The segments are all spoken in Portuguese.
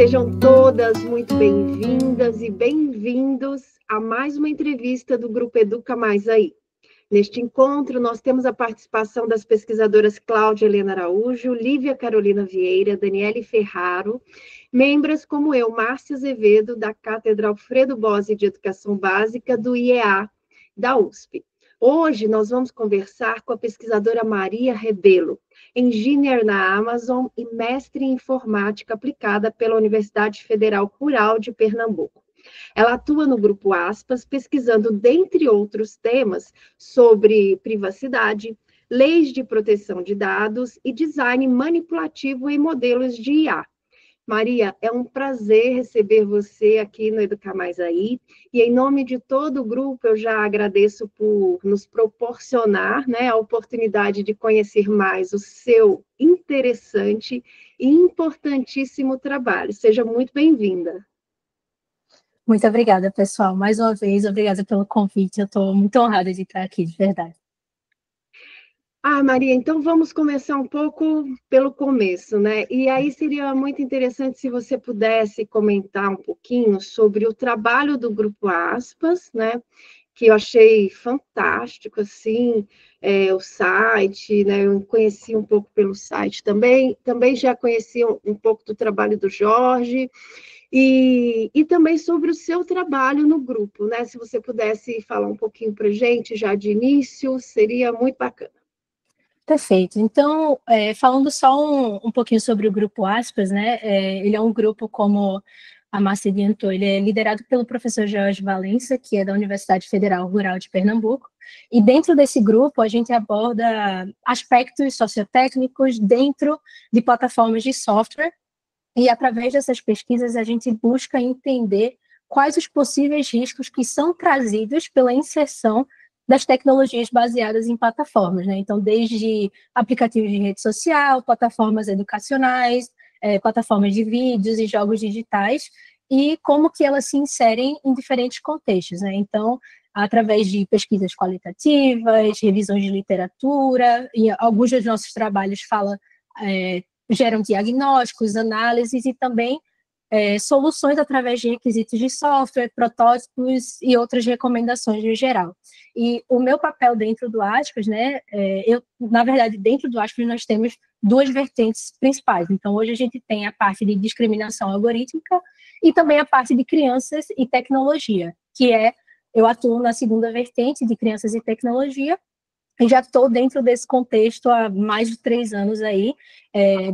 Sejam todas muito bem-vindas e bem-vindos a mais uma entrevista do Grupo Educa Mais Aí. Neste encontro, nós temos a participação das pesquisadoras Cláudia Helena Araújo, Lívia Carolina Vieira, Daniele Ferraro, membros como eu, Márcia Azevedo, da Cátedra Alfredo Bozzi de Educação Básica do IEA, da USP. Hoje nós vamos conversar com a pesquisadora Maria Rebelo, engineer na Amazon e mestre em informática aplicada pela Universidade Federal Rural de Pernambuco. Ela atua no Grupo Aspas, pesquisando, dentre outros temas, sobre privacidade, leis de proteção de dados e design manipulativo em modelos de IA. Maria, é um prazer receber você aqui no Educar Mais Aí, e em nome de todo o grupo, eu já agradeço por nos proporcionar, né, a oportunidade de conhecer mais o seu interessante e importantíssimo trabalho. Seja muito bem-vinda. Muito obrigada, pessoal. Mais uma vez, obrigada pelo convite. Eu estou muito honrada de estar aqui, de verdade. Maria, então vamos começar um pouco pelo começo, né? E aí seria muito interessante se você pudesse comentar um pouquinho sobre o trabalho do Grupo Aspas, né? Que eu achei fantástico, assim, o site, né? Eu conheci um pouco pelo site também já conheci um pouco do trabalho do Jorge, e também sobre o seu trabalho no grupo, né? Se você pudesse falar um pouquinho para a gente já de início, seria muito bacana. Perfeito. Então, falando só um pouquinho sobre o Grupo Aspas, né? Ele é um grupo, como a Márcia adiantou, ele é liderado pelo professor Jorge Valença, que é da Universidade Federal Rural de Pernambuco, e dentro desse grupo a gente aborda aspectos sociotécnicos dentro de plataformas de software, e através dessas pesquisas a gente busca entender quais os possíveis riscos que são trazidos pela inserção das tecnologias baseadas em plataformas, né? Então, desde aplicativos de rede social, plataformas educacionais, plataformas de vídeos e jogos digitais, e como que elas se inserem em diferentes contextos, né? Então, através de pesquisas qualitativas, revisões de literatura, e alguns dos nossos trabalhos geram diagnósticos, análises e também soluções através de requisitos de software, protótipos e outras recomendações no geral. E o meu papel dentro do Aspas, né, na verdade, dentro do Aspas nós temos duas vertentes principais. Então, hoje a gente tem a parte de discriminação algorítmica e também a parte de crianças e tecnologia, eu atuo na segunda vertente de crianças e tecnologia, e já estou dentro desse contexto há mais de 3 anos aí,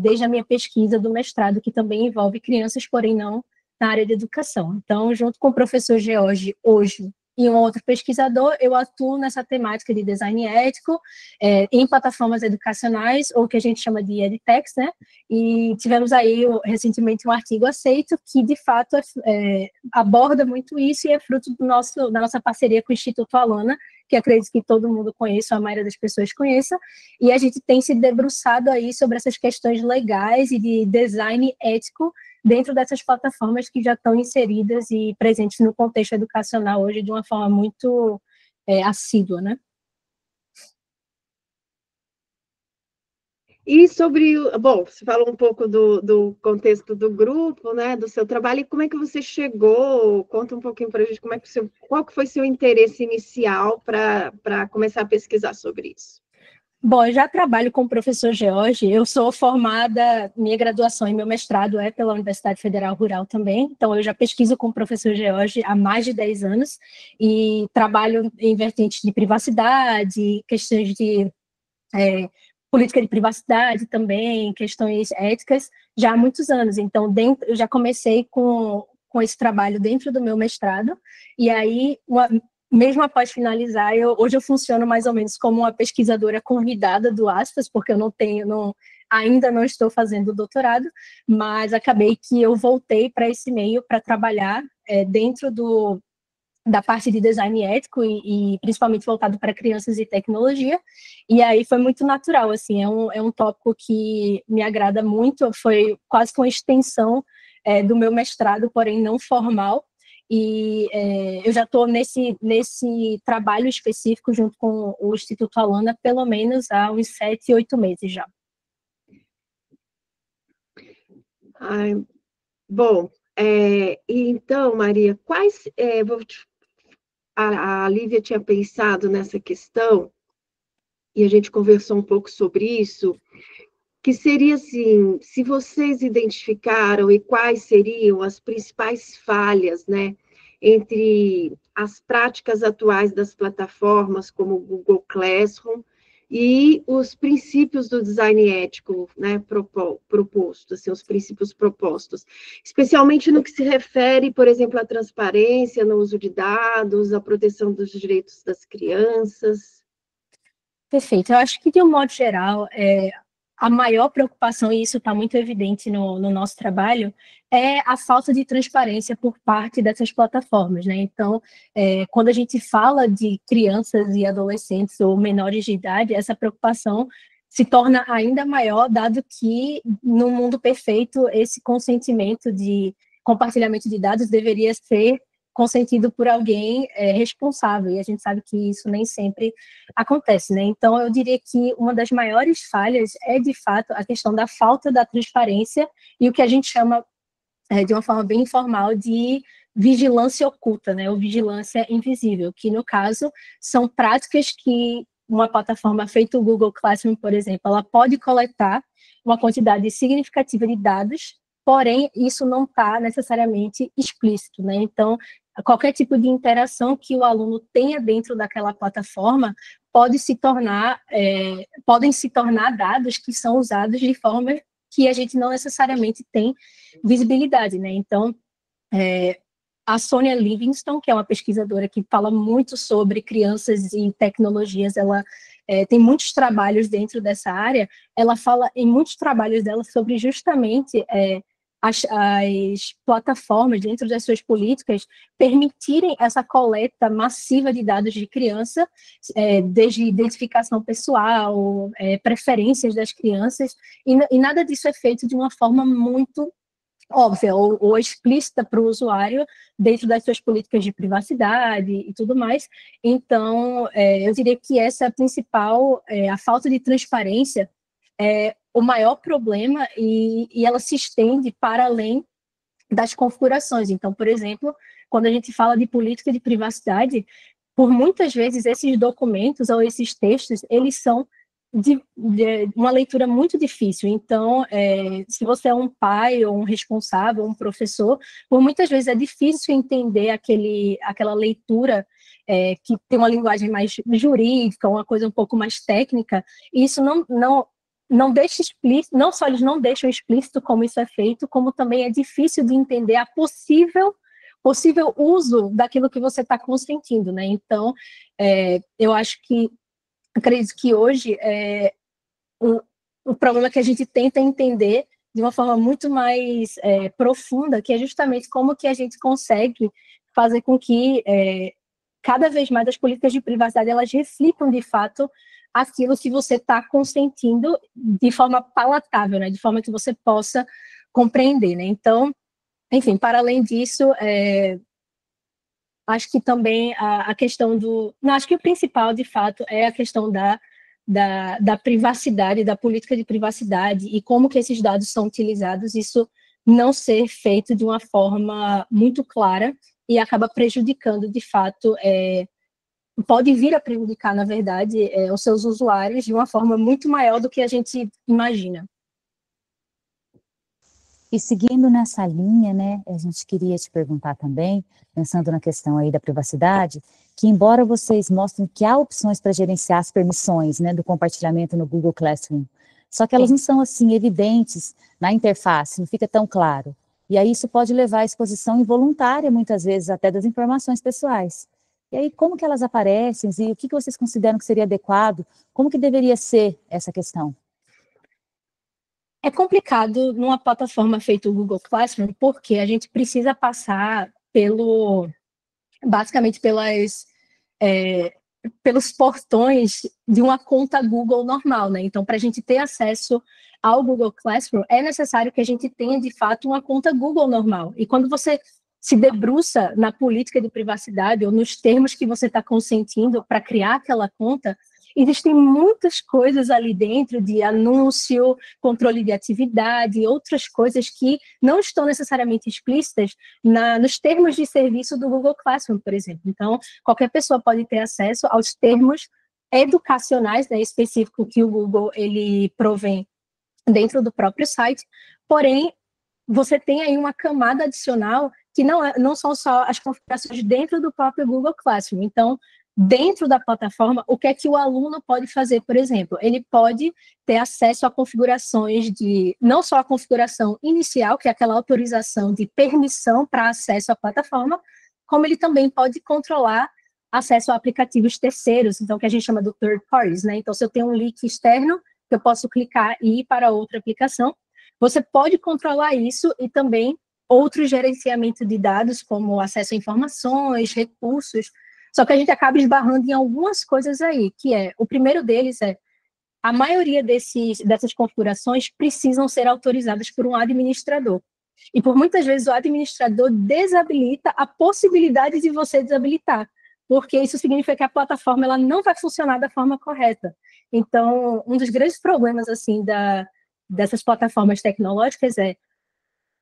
desde a minha pesquisa do mestrado, que também envolve crianças, porém não na área de educação. Então, junto com o professor George hoje e um outro pesquisador, eu atuo nessa temática de design ético em plataformas educacionais, ou que a gente chama de edtechs, né? E tivemos aí recentemente um artigo aceito que, de fato, aborda muito isso e é fruto da nossa parceria com o Instituto Alana, que acredito que todo mundo conheça, a maioria das pessoas conheça, e a gente tem se debruçado aí sobre essas questões legais e de design ético dentro dessas plataformas que já estão inseridas e presentes no contexto educacional hoje de uma forma muito assídua, né? E sobre, bom, você falou um pouco do contexto do grupo, né, do seu trabalho, e como é que você chegou? Conta um pouquinho para a gente qual que foi seu interesse inicial para começar a pesquisar sobre isso. Bom, eu já trabalho com o professor George, eu sou formada, minha graduação e meu mestrado é pela Universidade Federal Rural também, então eu já pesquiso com o professor George há mais de 10 anos e trabalho em vertentes de privacidade, questões de política de privacidade também, questões éticas, já há muitos anos. Então, eu já comecei com esse trabalho dentro do meu mestrado, e aí, mesmo após finalizar, hoje eu funciono mais ou menos como uma pesquisadora convidada do Aspas, porque eu ainda não estou fazendo doutorado, mas acabei que eu voltei para esse meio para trabalhar dentro da parte de design ético e principalmente voltado para crianças e tecnologia, e aí foi muito natural, assim, é um tópico que me agrada muito, foi quase que uma extensão do meu mestrado, porém não formal, e eu já estou nesse trabalho específico junto com o Instituto Alana pelo menos há uns 7, 8 meses já. Ai, Bom, então, Maria, a Lívia tinha pensado nessa questão, e a gente conversou um pouco sobre isso, que seria assim, se vocês identificaram e quais seriam as principais falhas, né, entre as práticas atuais das plataformas, como o Google Classroom, e os princípios do design ético, né, proposto, assim, os princípios propostos, especialmente no que se refere, por exemplo, à transparência no uso de dados, à proteção dos direitos das crianças. Perfeito. Eu acho que, de um modo geral, a maior preocupação, e isso está muito evidente no nosso trabalho, é a falta de transparência por parte dessas plataformas, né? Então, quando a gente fala de crianças e adolescentes ou menores de idade, essa preocupação se torna ainda maior, dado que, no mundo perfeito, esse consentimento de compartilhamento de dados deveria ser consentido por alguém responsável, e a gente sabe que isso nem sempre acontece, né? Então, eu diria que uma das maiores falhas é, de fato, a questão da falta da transparência e o que a gente chama, de uma forma bem informal, de vigilância oculta, né? Ou vigilância invisível, que, no caso, são práticas que uma plataforma feita o Google Classroom, por exemplo, ela pode coletar uma quantidade significativa de dados, porém, isso não está necessariamente explícito, né? Então, qualquer tipo de interação que o aluno tenha dentro daquela plataforma podem se tornar dados que são usados de forma que a gente não necessariamente tem visibilidade, né? Então, a Sonia Livingston, que é uma pesquisadora que fala muito sobre crianças e tecnologias, ela tem muitos trabalhos dentro dessa área, ela fala em muitos trabalhos dela sobre justamente as plataformas, dentro das suas políticas, permitirem essa coleta massiva de dados de criança, desde identificação pessoal, preferências das crianças, e nada disso é feito de uma forma muito óbvia ou explícita para o usuário dentro das suas políticas de privacidade e tudo mais. Então, eu diria que essa é a principal, a falta de transparência é o maior problema, e ela se estende para além das configurações. Então, por exemplo, quando a gente fala de política de privacidade, por muitas vezes esses documentos ou esses textos, eles são de uma leitura muito difícil. Então, se você é um pai ou um responsável, um professor, por muitas vezes é difícil entender aquela leitura que tem uma linguagem mais jurídica, uma coisa um pouco mais técnica, e isso não deixa explícito, não só eles não deixam explícito como isso é feito, como também é difícil de entender a possível uso daquilo que você está consentindo, né? Então, acredito que hoje o problema que a gente tenta entender de uma forma muito mais profunda, que é justamente como que a gente consegue fazer com que cada vez mais as políticas de privacidade elas reflitam de fato aquilo que você está consentindo de forma palatável, né? De forma que você possa compreender, né? Então, enfim, para além disso, acho que também a questão do... Não, acho que o principal, de fato, é a questão da privacidade, da política de privacidade e como que esses dados são utilizados, isso não ser feito de uma forma muito clara e acaba prejudicando, de fato, pode vir a prejudicar, na verdade, os seus usuários de uma forma muito maior do que a gente imagina. E seguindo nessa linha, né, a gente queria te perguntar também, pensando na questão aí da privacidade, que embora vocês mostrem que há opções para gerenciar as permissões, né, do compartilhamento no Google Classroom, só que elas não são assim evidentes na interface, não fica tão claro. E aí isso pode levar à exposição involuntária, muitas vezes, até das informações pessoais. E aí como que elas aparecem e o que vocês consideram que seria adequado? Como que deveria ser essa questão? É complicado numa plataforma feita o Google Classroom, porque a gente precisa passar basicamente pelos portões de uma conta Google normal, né? Então, para a gente ter acesso ao Google Classroom, é necessário que a gente tenha, de fato, uma conta Google normal. E quando você se debruça na política de privacidade ou nos termos que você está consentindo para criar aquela conta, existem muitas coisas ali dentro de anúncio, controle de atividade, outras coisas que não estão necessariamente explícitas nos termos de serviço do Google Classroom, por exemplo. Então, qualquer pessoa pode ter acesso aos termos educacionais, né, específico que o Google ele provém dentro do próprio site, porém, você tem aí uma camada adicional que não são só as configurações dentro do próprio Google Classroom. Então, dentro da plataforma, o que é que o aluno pode fazer, por exemplo? Ele pode ter acesso a configurações não só a configuração inicial, que é aquela autorização de permissão para acesso à plataforma, como ele também pode controlar acesso a aplicativos terceiros, então, que a gente chama do third parties, né? Então, se eu tenho um link externo, eu posso clicar e ir para outra aplicação, você pode controlar isso e também outro gerenciamento de dados, como acesso a informações, recursos, só que a gente acaba esbarrando em algumas coisas aí, que o primeiro deles a maioria dessas configurações precisam ser autorizadas por um administrador. E por muitas vezes o administrador desabilita a possibilidade de você desabilitar, porque isso significa que a plataforma ela não vai funcionar da forma correta. Então, um dos grandes problemas assim dessas plataformas tecnológicas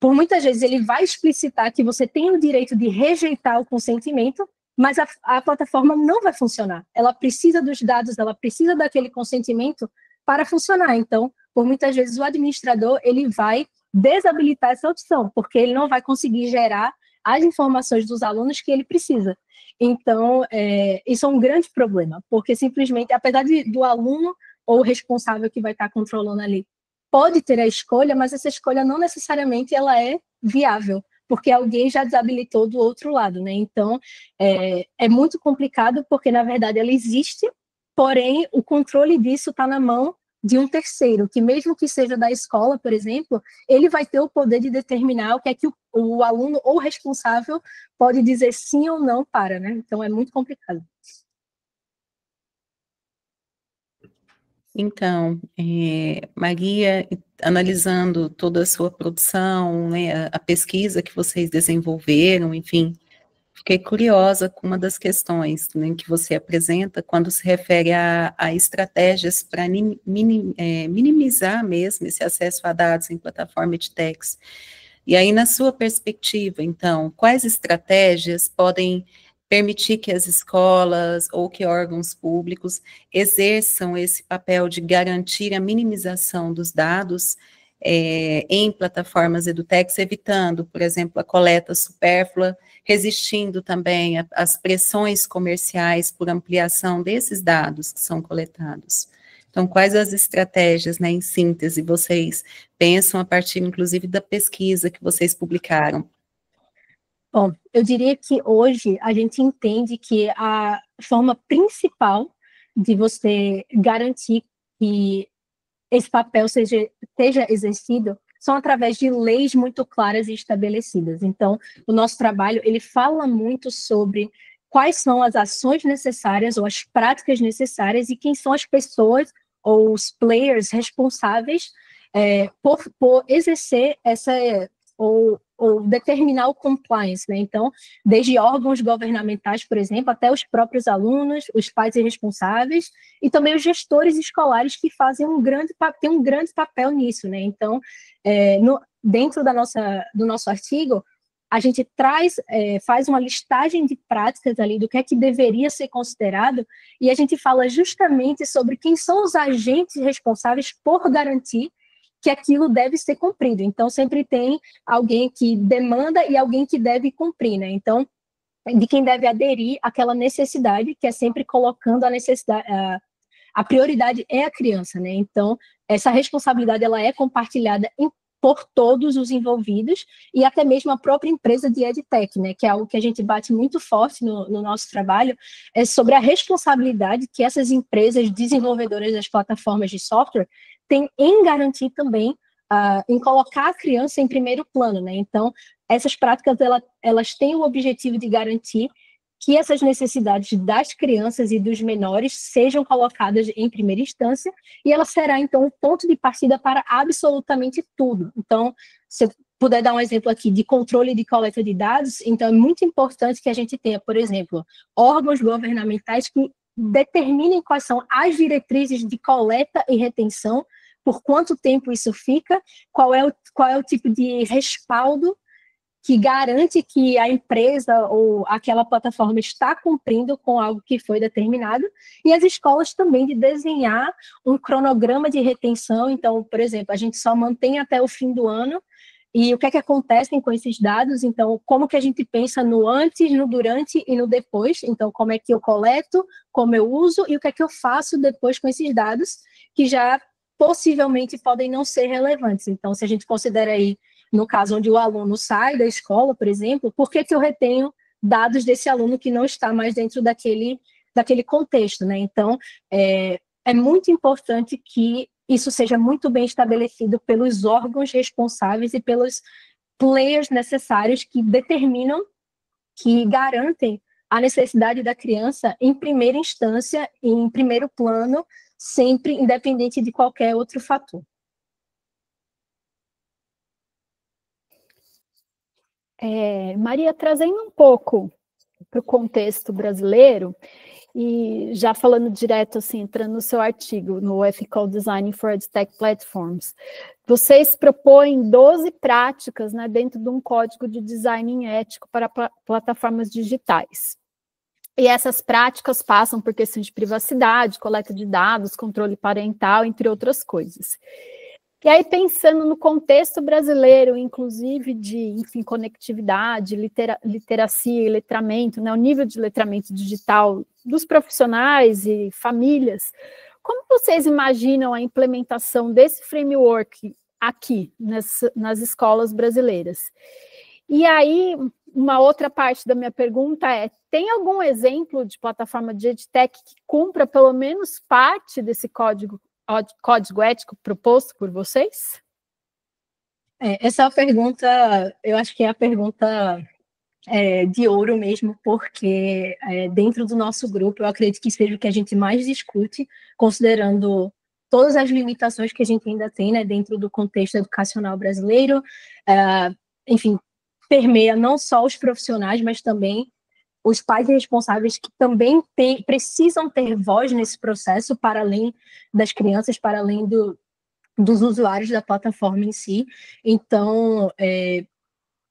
por muitas vezes ele vai explicitar que você tem o direito de rejeitar o consentimento, mas a plataforma não vai funcionar. Ela precisa dos dados, ela precisa daquele consentimento para funcionar. Então, por muitas vezes o administrador ele vai desabilitar essa opção, porque ele não vai conseguir gerar as informações dos alunos que ele precisa. Então, isso é um grande problema, porque simplesmente, apesar do aluno ou o responsável que vai estar controlando ali, pode ter a escolha, mas essa escolha não necessariamente ela é viável, porque alguém já desabilitou do outro lado, né? Então, é muito complicado, porque, na verdade, ela existe, porém, o controle disso está na mão de um terceiro, que mesmo que seja da escola, por exemplo, ele vai ter o poder de determinar o que é que o aluno ou responsável pode dizer sim ou não para, né? Então, é muito complicado. Então, Maria, analisando toda a sua produção, né, a pesquisa que vocês desenvolveram, enfim, fiquei curiosa com uma das questões, né, que você apresenta quando se refere a estratégias para minimizar mesmo esse acesso a dados em plataforma edtechs. E aí, na sua perspectiva, então, quais estratégias podem permitir que as escolas ou que órgãos públicos exerçam esse papel de garantir a minimização dos dados em plataformas edutechs, evitando, por exemplo, a coleta supérflua, resistindo também às pressões comerciais por ampliação desses dados que são coletados? Então, quais as estratégias, né, em síntese, vocês pensam a partir, inclusive, da pesquisa que vocês publicaram? Bom, eu diria que hoje a gente entende que a forma principal de você garantir que esse papel esteja exercido são através de leis muito claras e estabelecidas. Então, o nosso trabalho, ele fala muito sobre quais são as ações necessárias ou as práticas necessárias e quem são as pessoas ou os players responsáveis por exercer essa ou determinar o compliance, né? Então, desde órgãos governamentais, por exemplo, até os próprios alunos, os pais e responsáveis, e também os gestores escolares que têm um grande papel nisso, né? Então, dentro do nosso artigo, a gente faz uma listagem de práticas ali do que é que deveria ser considerado, e a gente fala justamente sobre quem são os agentes responsáveis por garantir que aquilo deve ser cumprido. Então, sempre tem alguém que demanda e alguém que deve cumprir, né? Então, de quem deve aderir àquela necessidade, que é sempre colocando a necessidade, a prioridade é a criança, né? Então, essa responsabilidade, ela é compartilhada por todos os envolvidos e até mesmo a própria empresa de EdTech, né? Que é algo que a gente bate muito forte no nosso trabalho, é sobre a responsabilidade que essas empresas desenvolvedoras das plataformas de software tem em garantir também, em colocar a criança em primeiro plano, né? Então, essas práticas, elas têm o objetivo de garantir que essas necessidades das crianças e dos menores sejam colocadas em primeira instância, e ela será, então, o ponto de partida para absolutamente tudo. Então, se eu puder dar um exemplo aqui de controle de coleta de dados, então é muito importante que a gente tenha, por exemplo, órgãos governamentais que determinem quais são as diretrizes de coleta e retenção, por quanto tempo isso fica, qual é o tipo de respaldo que garante que a empresa ou aquela plataforma está cumprindo com algo que foi determinado, e as escolas também de desenhar um cronograma de retenção. Então, por exemplo, a gente só mantém até o fim do ano, e o que é que acontece com esses dados? Então, como que a gente pensa no antes, no durante e no depois? Então, como é que eu coleto, como eu uso e o que é que eu faço depois com esses dados que já possivelmente podem não ser relevantes. Então, se a gente considera aí, no caso onde o aluno sai da escola, por exemplo, por que eu retenho dados desse aluno que não está mais dentro daquele contexto, né? Então, é muito importante que isso seja muito bem estabelecido pelos órgãos responsáveis e pelos players necessários que determinam, que garantem a necessidade da criança em primeira instância, em primeiro plano, sempre independente de qualquer outro fator. Maria, trazendo um pouco para o contexto brasileiro, e já falando direto, assim, entrando no seu artigo, no Ethical Design for EdTech Platforms, vocês propõem 12 práticas, né, dentro de um código de design ético para plataformas digitais. E essas práticas passam por questões de privacidade, coleta de dados, controle parental, entre outras coisas. E aí, pensando no contexto brasileiro, inclusive de, enfim, conectividade, literacia e letramento, né, o nível de letramento digital dos profissionais e famílias, como vocês imaginam a implementação desse framework aqui, nas escolas brasileiras? E aí, uma outra parte da minha pergunta tem algum exemplo de plataforma de EdTech que cumpra pelo menos parte desse código ético proposto por vocês? Essa é a pergunta, eu acho que é a pergunta de ouro mesmo, porque dentro do nosso grupo, eu acredito que seja o que a gente mais discute, considerando todas as limitações que a gente ainda tem, né, dentro do contexto educacional brasileiro, enfim, permeia não só os profissionais, mas também os pais responsáveis que também precisam ter voz nesse processo, para além das crianças, para além dos usuários da plataforma em si. Então,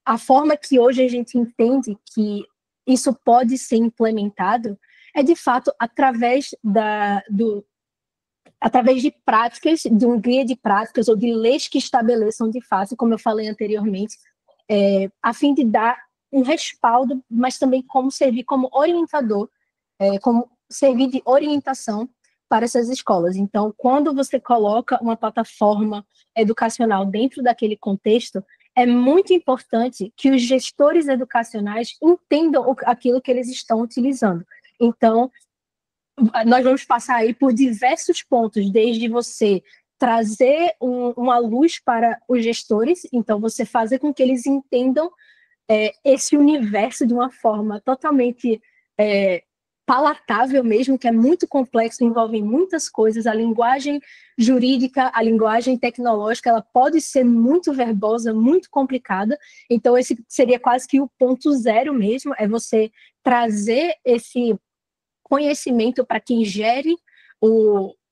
a forma que hoje a gente entende que isso pode ser implementado é, de fato, através de práticas, de um guia de práticas ou de leis que estabeleçam, de fato, como eu falei anteriormente, a fim de dar um respaldo, mas também como servir como orientador, como servir de orientação para essas escolas. Então, quando você coloca uma plataforma educacional dentro daquele contexto, é muito importante que os gestores educacionais entendam aquilo que eles estão utilizando. Então, nós vamos passar aí por diversos pontos, desde você trazer uma luz para os gestores, então você fazer com que eles entendam esse universo de uma forma totalmente palatável mesmo, que é muito complexo, envolve muitas coisas. A linguagem jurídica, a linguagem tecnológica, ela pode ser muito verbosa, muito complicada. Então, esse seria quase que o ponto zero mesmo, é você trazer esse conhecimento para quem gere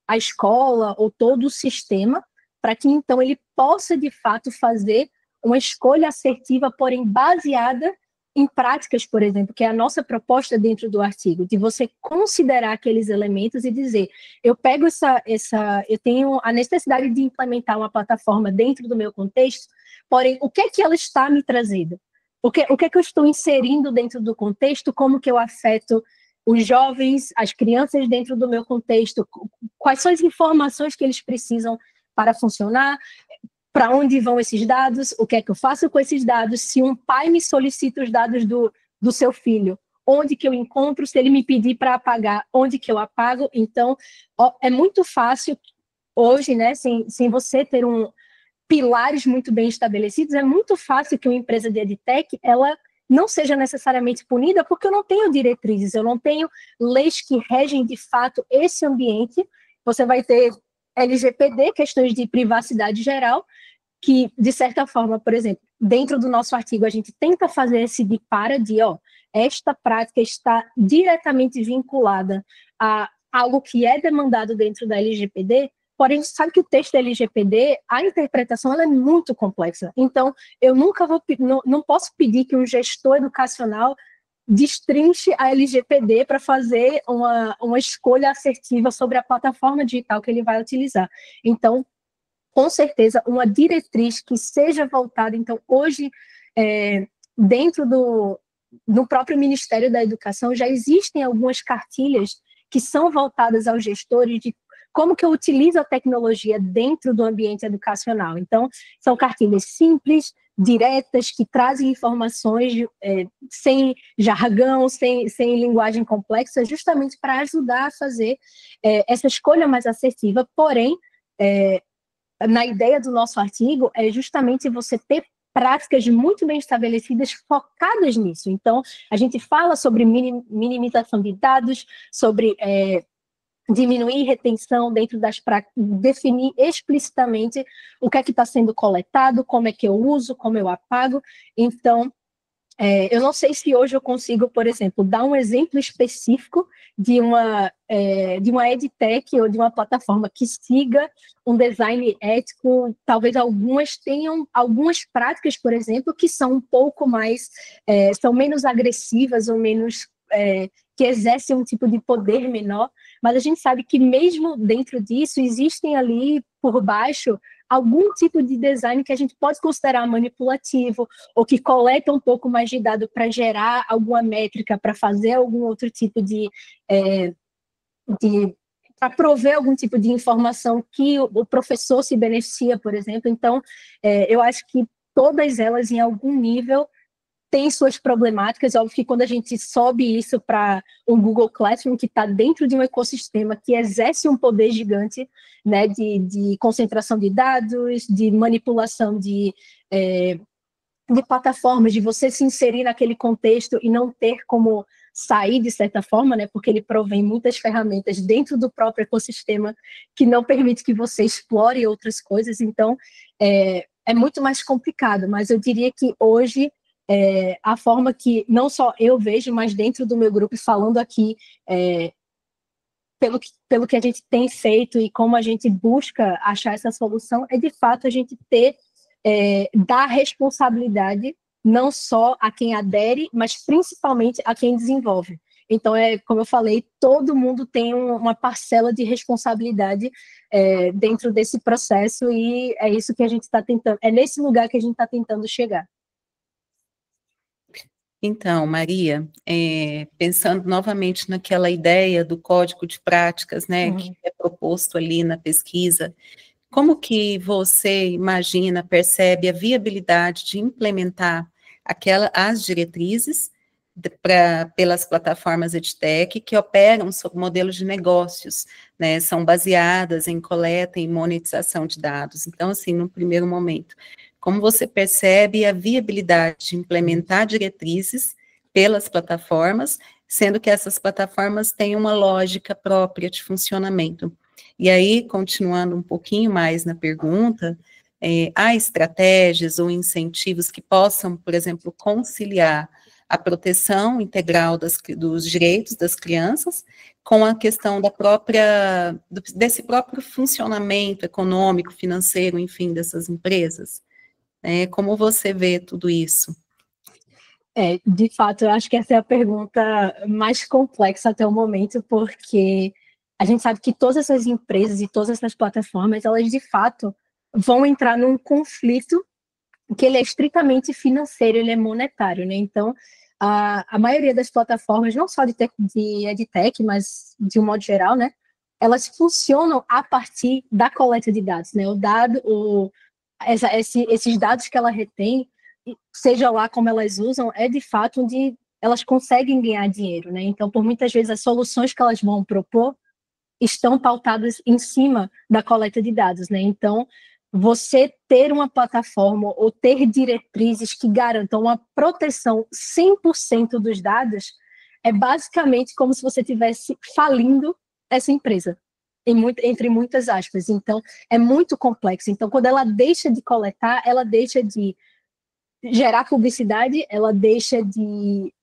a escola ou todo o sistema, para que então ele possa de fato fazer uma escolha assertiva, porém baseada em práticas, por exemplo, que é a nossa proposta dentro do artigo, de você considerar aqueles elementos e dizer, eu tenho a necessidade de implementar uma plataforma dentro do meu contexto, porém, o que é que ela está me trazendo? O que é que eu estou inserindo dentro do contexto? Como que eu afeto os jovens, as crianças dentro do meu contexto? Quais são as informações que eles precisam para funcionar? Para onde vão esses dados? O que é que eu faço com esses dados? Se um pai me solicita os dados do seu filho, onde que eu encontro? Se ele me pedir para apagar, onde que eu apago? Então, é muito fácil hoje, né, sem você ter pilares muito bem estabelecidos, é muito fácil que uma empresa de EdTech, ela não seja necessariamente punida, porque eu não tenho diretrizes, eu não tenho leis que regem de fato esse ambiente. Você vai ter LGPD, questões de privacidade geral, que, de certa forma, por exemplo, dentro do nosso artigo, a gente tenta fazer esse de esta prática está diretamente vinculada a algo que é demandado dentro da LGPD, porém, a gente sabe que o texto da LGPD, a interpretação ela é muito complexa. Então, eu nunca não posso pedir que um gestor educacional destrinche a LGPD para fazer uma escolha assertiva sobre a plataforma digital que ele vai utilizar. Então, com certeza, uma diretriz que seja voltada. Então, hoje, dentro no próprio Ministério da Educação, já existem algumas cartilhas que são voltadas aos gestores de como que eu utilizo a tecnologia dentro do ambiente educacional. Então, são cartilhas simples, diretas, que trazem informações sem jargão, sem linguagem complexa, justamente para ajudar a fazer essa escolha mais assertiva. Porém, na ideia do nosso artigo, é justamente você ter práticas muito bem estabelecidas focadas nisso. Então, a gente fala sobre minimização de dados, sobre diminuir retenção dentro das práticas, definir explicitamente o que é que está sendo coletado, como é que eu uso, como eu apago. Então, eu não sei se hoje eu consigo, por exemplo, dar um exemplo específico de uma edtech ou de uma plataforma que siga um design ético. Talvez algumas tenham algumas práticas, por exemplo, que são um pouco mais, são menos agressivas ou menos que exercem um tipo de poder menor, mas a gente sabe que mesmo dentro disso existem ali por baixo algum tipo de design que a gente pode considerar manipulativo ou que coleta um pouco mais de dado para gerar alguma métrica, para fazer algum outro tipo para prover algum tipo de informação que o professor se beneficia, por exemplo. Então, eu acho que todas elas, em algum nível, tem suas problemáticas. Óbvio que quando a gente sobe isso para um Google Classroom que está dentro de um ecossistema que exerce um poder gigante, né, de concentração de dados, de manipulação de plataformas, de você se inserir naquele contexto e não ter como sair de certa forma, né, porque ele provém muitas ferramentas dentro do próprio ecossistema que não permite que você explore outras coisas. Então, é muito mais complicado, mas eu diria que hoje a forma que não só eu vejo, mas dentro do meu grupo, falando aqui, pelo que a gente tem feito e como a gente busca achar essa solução, é de fato a gente dar responsabilidade não só a quem adere, mas principalmente a quem desenvolve. Então, como eu falei, todo mundo tem uma parcela de responsabilidade dentro desse processo, e é isso que a gente está tentando, é nesse lugar que a gente está tentando chegar. Então, Maria, pensando novamente naquela ideia do código de práticas, né, que é proposto ali na pesquisa, como que você imagina, percebe a viabilidade de implementar as diretrizes pelas plataformas EdTech que operam sob modelos de negócios, né, são baseadas em coleta e monetização de dados? Então, assim, no primeiro momento, como você percebe a viabilidade de implementar diretrizes pelas plataformas, sendo que essas plataformas têm uma lógica própria de funcionamento? E aí, continuando um pouquinho mais na pergunta, há estratégias ou incentivos que possam, por exemplo, conciliar a proteção integral dos direitos das crianças com a questão desse próprio funcionamento econômico, financeiro, enfim, dessas empresas? Como você vê tudo isso? De fato, eu acho que essa é a pergunta mais complexa até o momento, porque a gente sabe que todas essas empresas e todas essas plataformas, elas de fato vão entrar num conflito que ele é estritamente financeiro, ele é monetário, né? Então, a maioria das plataformas, não só de EdTech, mas de um modo geral, né? Elas funcionam a partir da coleta de dados, né? Esses dados que ela retém, seja lá como elas usam, é de fato onde elas conseguem ganhar dinheiro, né? Então, por muitas vezes, as soluções que elas vão propor estão pautadas em cima da coleta de dados, né? Então, você ter uma plataforma ou ter diretrizes que garantam uma proteção 100% dos dados é basicamente como se você estivesse falindo essa empresa, entre muitas aspas. Então, é muito complexo. Então, quando ela deixa de coletar, ela deixa de gerar publicidade, ela deixa de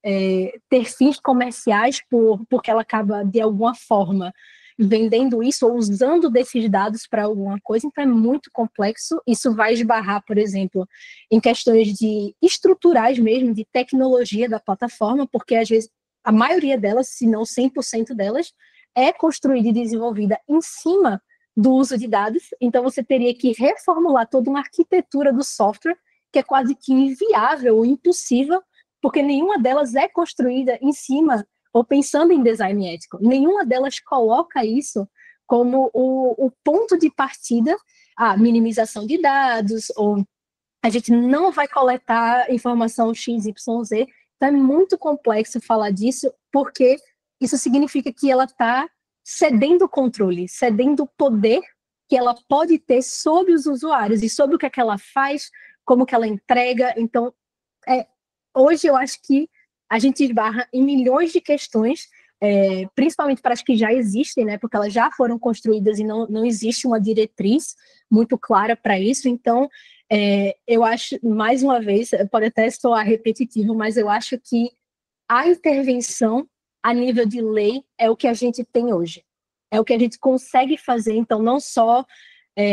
ter fins comerciais porque ela acaba, de alguma forma, vendendo isso ou usando desses dados para alguma coisa, então é muito complexo. Isso vai esbarrar, por exemplo, em questões de estruturais mesmo, de tecnologia da plataforma, porque às vezes a maioria delas, se não 100% delas, é construída e desenvolvida em cima do uso de dados, então você teria que reformular toda uma arquitetura do software, que é quase que inviável ou impossível, porque nenhuma delas é construída em cima ou pensando em design ético. Nenhuma delas coloca isso como o ponto de partida, a minimização de dados, ou a gente não vai coletar informação XYZ. Então é muito complexo falar disso, porque isso significa que ela está cedendo o controle, cedendo o poder que ela pode ter sobre os usuários e sobre o que é que ela faz, como que ela entrega. Então, hoje eu acho que a gente esbarra em milhões de questões, principalmente para as que já existem, né, porque elas já foram construídas e não existe uma diretriz muito clara para isso. Então, eu acho, mais uma vez, pode até soar repetitivo, mas eu acho que a intervenção a nível de lei é o que a gente tem hoje. É o que a gente consegue fazer, então, não só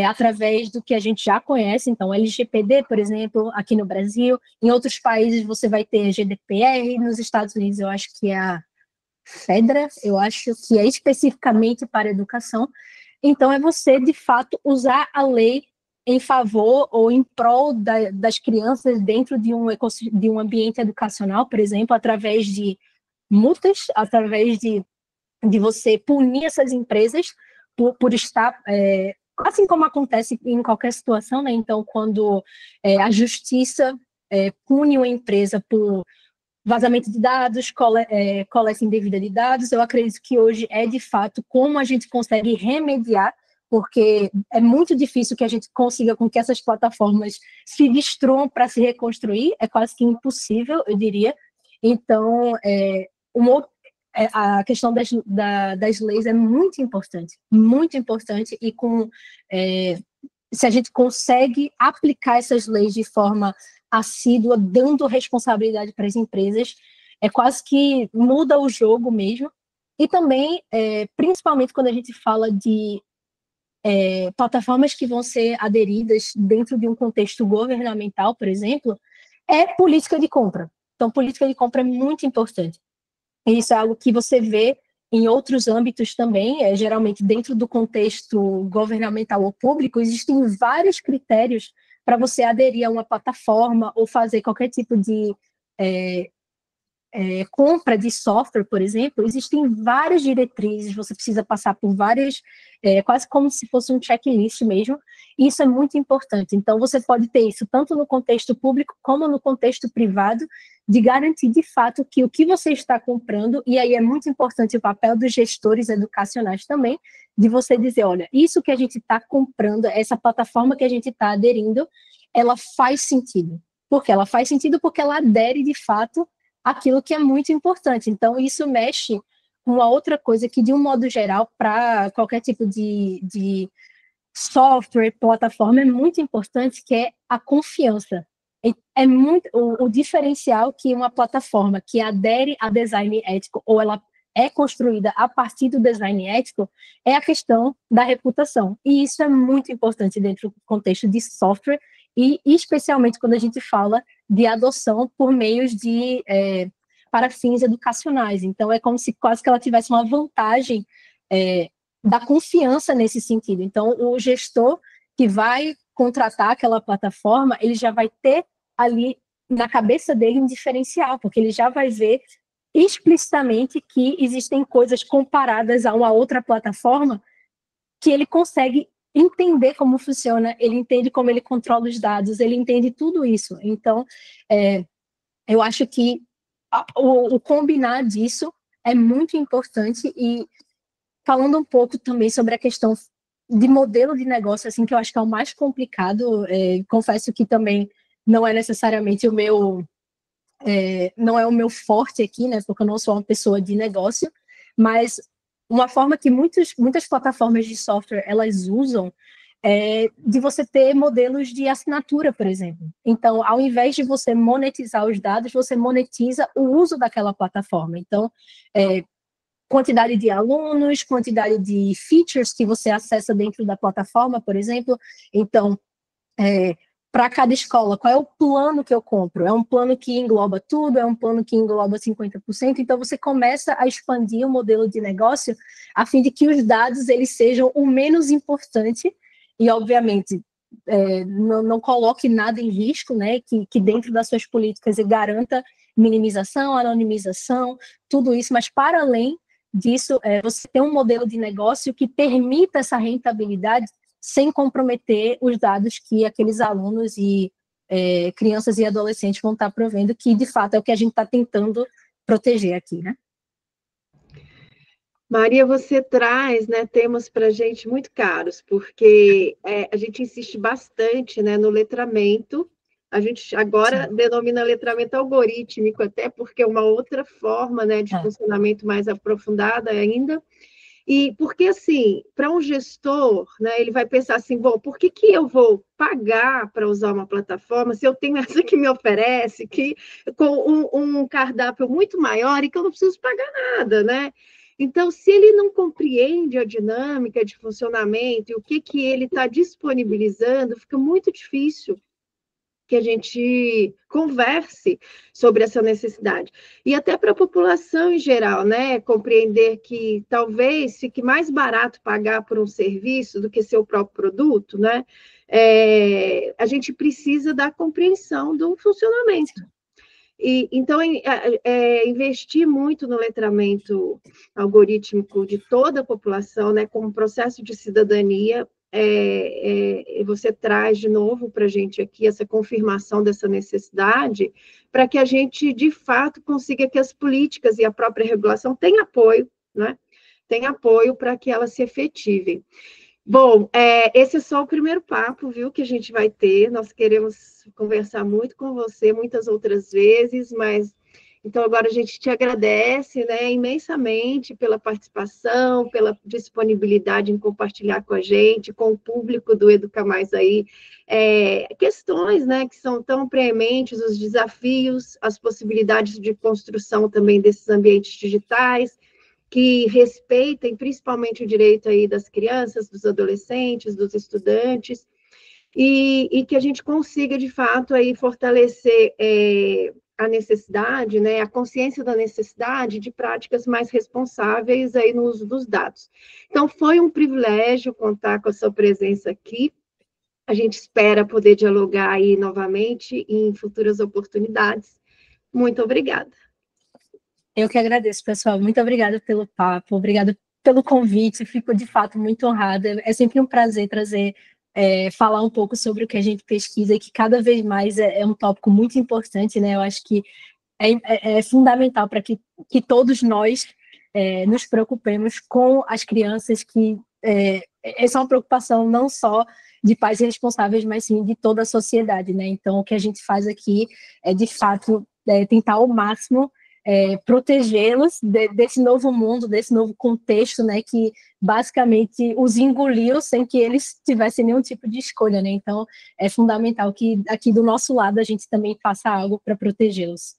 através do que a gente já conhece, então, LGPD, por exemplo, aqui no Brasil, em outros países você vai ter GDPR, nos Estados Unidos eu acho que é a FEDRA, eu acho que é especificamente para a educação. Então, é você, de fato, usar a lei em favor ou em prol das crianças dentro de um ambiente educacional, por exemplo, através de multas, através de você punir essas empresas por estar, assim como acontece em qualquer situação, né? Então, quando a justiça pune uma empresa por vazamento de dados, coleta indevida de dados, eu acredito que hoje é, de fato, como a gente consegue remediar, porque é muito difícil que a gente consiga com que essas plataformas se destruam para se reconstruir, é quase que impossível, eu diria. Então, a questão das leis é muito importante, e se a gente consegue aplicar essas leis de forma assídua, dando responsabilidade para as empresas, é quase que muda o jogo mesmo. E também, principalmente quando a gente fala de plataformas que vão ser aderidas dentro de um contexto governamental, por exemplo, é política de compra. Então, política de compra é muito importante. E isso é algo que você vê em outros âmbitos também, geralmente dentro do contexto governamental ou público, existem vários critérios para você aderir a uma plataforma ou fazer qualquer tipo de compra de software, por exemplo. Existem várias diretrizes, você precisa passar por várias, quase como se fosse um checklist mesmo, e isso é muito importante. Então, você pode ter isso tanto no contexto público como no contexto privado, de garantir de fato que o que você está comprando, e aí é muito importante o papel dos gestores educacionais também, de você dizer, olha, isso que a gente está comprando, essa plataforma que a gente está aderindo, ela faz sentido. Por quê? Ela faz sentido porque ela adere de fato aquilo que é muito importante. Então, isso mexe com uma outra coisa que, de um modo geral, para qualquer tipo de software, plataforma, é muito importante, que é a confiança. É muito o diferencial que uma plataforma que adere a design ético, ou ela é construída a partir do design ético, é a questão da reputação. E isso é muito importante dentro do contexto de software, e especialmente quando a gente fala de adoção por meios para fins educacionais. Então, é como se quase que ela tivesse uma vantagem da confiança nesse sentido. Então, o gestor que vai contratar aquela plataforma, ele já vai ter ali na cabeça dele um diferencial, porque ele já vai ver explicitamente que existem coisas comparadas a uma outra plataforma que ele consegue entender como funciona, ele entende como ele controla os dados, ele entende tudo isso. Então, eu acho que o combinar disso é muito importante. E falando um pouco também sobre a questão de modelo de negócio, assim, que eu acho que é o mais complicado, confesso que também não é necessariamente não é o meu forte aqui, né, porque eu não sou uma pessoa de negócio, mas uma forma que muitas plataformas de software elas usam de você ter modelos de assinatura, por exemplo. Então, ao invés de você monetizar os dados, você monetiza o uso daquela plataforma. Então, quantidade de alunos, quantidade de features que você acessa dentro da plataforma, por exemplo. Então, para cada escola, qual é o plano que eu compro? É um plano que engloba tudo? É um plano que engloba 50%? Então, você começa a expandir o modelo de negócio a fim de que os dados eles sejam o menos importante e, obviamente, não coloque nada em risco, né? Que dentro das suas políticas ele garanta minimização, anonimização, tudo isso, mas para além disso, você tem um modelo de negócio que permita essa rentabilidade sem comprometer os dados que aqueles alunos e crianças e adolescentes vão estar provendo, que de fato é o que a gente está tentando proteger aqui, né? Maria, você traz, né, temas para a gente muito caros, porque a gente insiste bastante, né, no letramento. A gente agora denomina letramento algorítmico, até porque é uma outra forma, né, de funcionamento mais aprofundada ainda. E porque, assim, para um gestor, né, ele vai pensar assim, bom, por que eu vou pagar para usar uma plataforma se eu tenho essa que me oferece, com um cardápio muito maior e que eu não preciso pagar nada, né? Então, se ele não compreende a dinâmica de funcionamento e o que ele está disponibilizando, fica muito difícil que a gente converse sobre essa necessidade. E até para a população em geral, né, compreender que talvez fique mais barato pagar por um serviço do que seu próprio produto, né, a gente precisa da compreensão do funcionamento. Então, investir muito no letramento algorítmico de toda a população, né, como processo de cidadania, você traz de novo para a gente aqui essa confirmação dessa necessidade, para que a gente, de fato, consiga que as políticas e a própria regulação tenham apoio, né? Tenham apoio para que elas se efetivem. Bom, esse é só o primeiro papo, viu, que a gente vai ter. Nós queremos conversar muito com você, muitas outras vezes, mas então agora a gente te agradece, né, imensamente pela participação, pela disponibilidade em compartilhar com a gente, com o público do Educa Mais aí, questões, né, que são tão prementes, os desafios, as possibilidades de construção também desses ambientes digitais, que respeitem principalmente o direito aí das crianças, dos adolescentes, dos estudantes, e que a gente consiga, de fato, aí fortalecer a necessidade, né, a consciência da necessidade de práticas mais responsáveis aí no uso dos dados. Então, foi um privilégio contar com a sua presença aqui. A gente espera poder dialogar aí novamente em futuras oportunidades. Muito obrigada. Eu que agradeço, pessoal. Muito obrigada pelo papo, obrigada pelo convite. Fico, de fato, muito honrada. É sempre um prazer trazer, falar um pouco sobre o que a gente pesquisa, que cada vez mais é um tópico muito importante, né? Eu acho que é fundamental para que todos nós nos preocupemos com as crianças, que essa é uma preocupação não só de pais responsáveis, mas sim de toda a sociedade, né? Então, o que a gente faz aqui é, de fato, tentar ao máximo protegê-los desse novo mundo, desse novo contexto, né, que basicamente os engoliu sem que eles tivessem nenhum tipo de escolha, né? Então, é fundamental que aqui do nosso lado a gente também faça algo para protegê-los.